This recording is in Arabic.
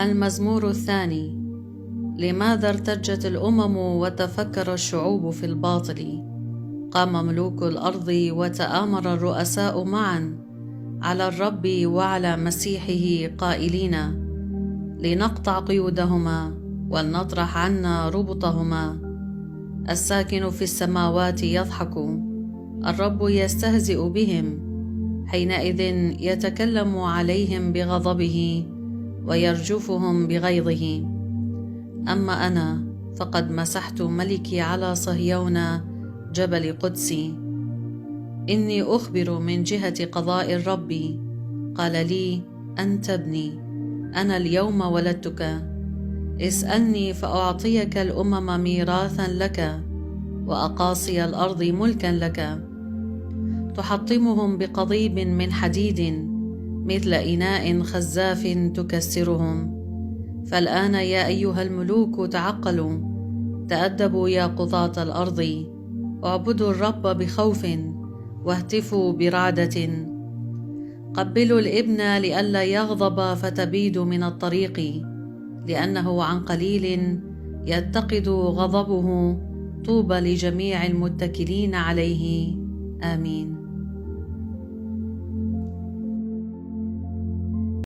المزمور الثاني. لماذا ارتجت الأمم وتفكر الشعوب في الباطل؟ قام ملوك الأرض وتآمر الرؤساء معا على الرب وعلى مسيحه قائلين: لنقطع قيودهما ولنطرح عنا ربطهما. الساكن في السماوات يضحك، الرب يستهزئ بهم، حينئذ يتكلم عليهم بغضبه ويرجفهم بغيظه. أما أنا فقد مسحت ملكي على صهيون جبل قدسي. إني أخبر من جهة قضاء الرب، قال لي: أنت ابني، أنا اليوم ولدتك. اسألني فأعطيك الأمم ميراثا لك، وأقاصي الأرض ملكا لك. تحطمهم بقضيب من حديد، مثل إناء خزاف تكسرهم. فالآن يا أيها الملوك تعقلوا، تأدبوا يا قضاة الأرض، اعبدوا الرب بخوف واهتفوا برعدة. قبلوا الابن لئلا يغضب فتبيد من الطريق، لأنه عن قليل يتقد غضبه. طوبى لجميع المتكلين عليه. آمين.